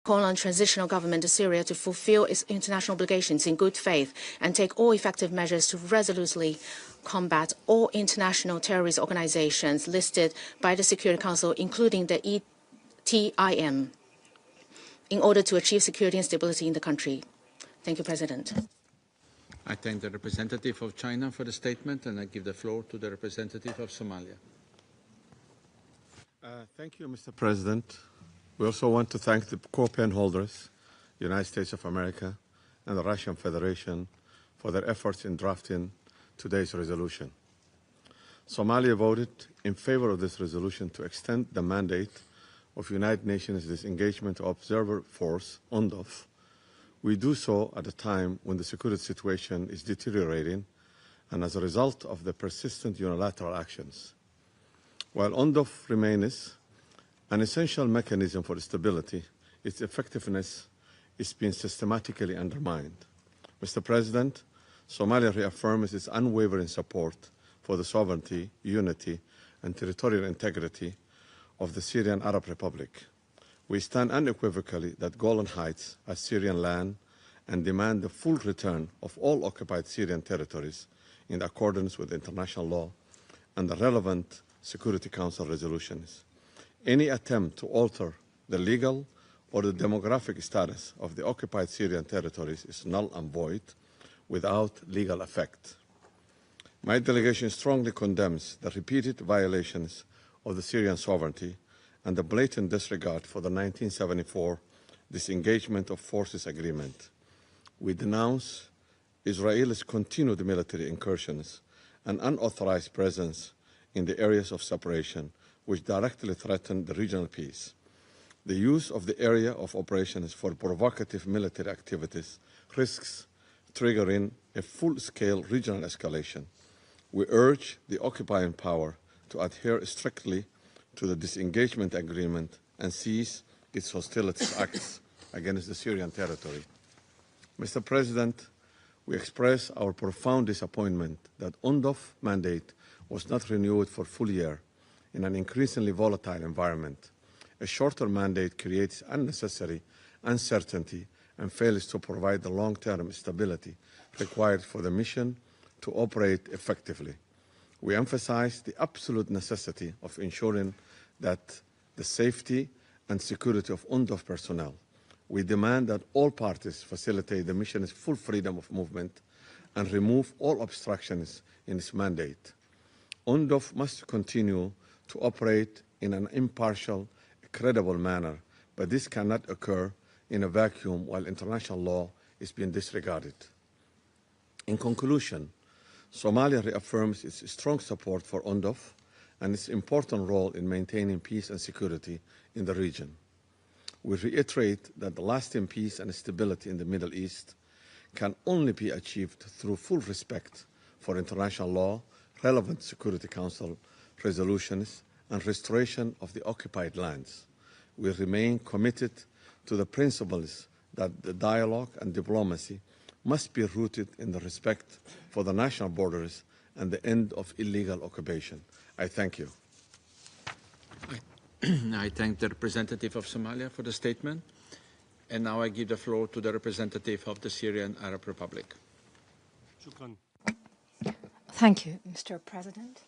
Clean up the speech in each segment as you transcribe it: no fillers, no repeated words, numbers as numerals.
call on transitional government of Syria to fulfill its international obligations in good faith and take all effective measures to resolutely combat all international terrorist organizations listed by the Security Council, including the ETIM, in order to achieve security and stability in the country. Thank you, President. I thank the representative of China for the statement, and I give the floor to the representative of Somalia. Thank you, Mr. President. We also want to thank the co-pen holders, the United States of America and the Russian Federation, for their efforts in drafting today's resolution. Somalia voted in favor of this resolution to extend the mandate of United Nations Disengagement Observer Force, UNDOF. We do so at a time when the security situation is deteriorating and as a result of the persistent unilateral actions. While UNDOF remains an essential mechanism for stability, its effectiveness is being systematically undermined. Mr. President, Somalia reaffirms its unwavering support for the sovereignty, unity, and territorial integrity of the Syrian Arab Republic. We stand unequivocally that Golan Heights are Syrian land and demand the full return of all occupied Syrian territories in accordance with international law and the relevant Security Council resolutions. Any attempt to alter the legal or the demographic status of the occupied Syrian territories is null and void without legal effect. My delegation strongly condemns the repeated violations of the Syrian sovereignty and the blatant disregard for the 1974 Disengagement of Forces Agreement. We denounce Israel's continued military incursions and unauthorized presence in the areas of separation, which directly threaten the regional peace. The use of the area of operations for provocative military activities risks triggering a full-scale regional escalation. We urge the occupying power to adhere strictly to the disengagement agreement and cease its hostilities acts against the Syrian territory. Mr. President, we express our profound disappointment that UNDOF mandate was not renewed for a full year in an increasingly volatile environment. A shorter mandate creates unnecessary uncertainty and fails to provide the long-term stability required for the mission to operate effectively. We emphasize the absolute necessity of ensuring that the safety and security of UNDOF personnel. We demand that all parties facilitate the mission's full freedom of movement and remove all obstructions in its mandate. UNDOF must continue to operate in an impartial, credible manner, but this cannot occur in a vacuum while international law is being disregarded. In conclusion, Somalia reaffirms its strong support for UNDOF and its important role in maintaining peace and security in the region. We reiterate that the lasting peace and stability in the Middle East can only be achieved through full respect for international law, relevant Security Council resolutions, and restoration of the occupied lands. We remain committed to the principles that the dialogue and diplomacy must be rooted in the respect for the national borders and the end of illegal occupation. I thank you. I thank the representative of Somalia for the statement. And now I give the floor to the representative of the Syrian Arab Republic. Thank you, Mr. President.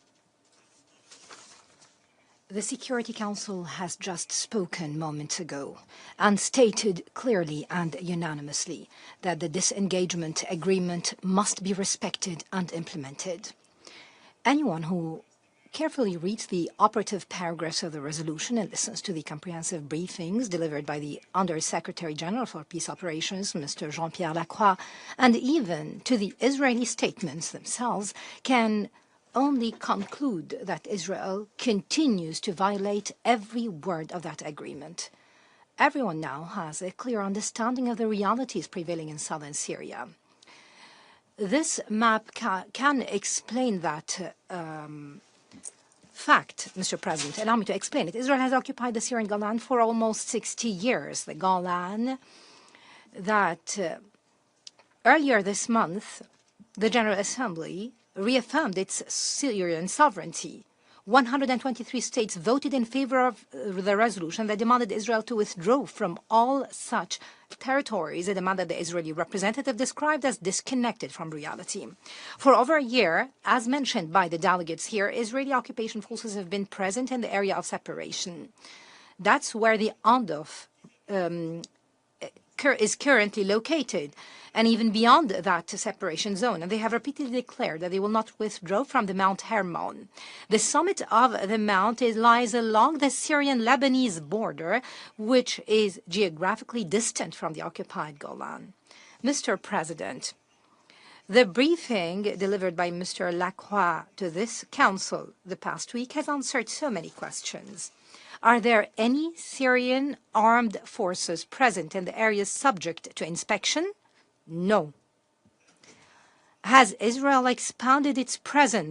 The Security Council has just spoken moments ago and stated clearly and unanimously that the disengagement agreement must be respected and implemented. Anyone who carefully reads the operative paragraphs of the resolution and listens to the comprehensive briefings delivered by the Under-Secretary General for Peace Operations, Mr. Jean-Pierre Lacroix, and even to the Israeli statements themselves, can only conclude that Israel continues to violate every word of that agreement. Everyone now has a clear understanding of the realities prevailing in southern Syria. This map can explain that fact, Mr. President. Allow me to explain it. Israel has occupied the Syrian Golan for almost 60 years. The Golan that earlier this month, the General Assembly reaffirmed its Syrian sovereignty. 123 states voted in favor of the resolution that demanded Israel to withdraw from all such territories, a demand that the Israeli representative described as disconnected from reality. For over a year, as mentioned by the delegates here, Israeli occupation forces have been present in the area of separation. That's where the Andov is currently located, and even beyond that separation zone. And they have repeatedly declared that they will not withdraw from the Mount Hermon. The summit of the mount lies along the Syrian-Lebanese border, which is geographically distant from the occupied Golan. Mr. President, the briefing delivered by Mr. Lacroix to this council the past week has answered so many questions. Are there any Syrian armed forces present in the areas subject to inspection? No. Has Israel expanded its presence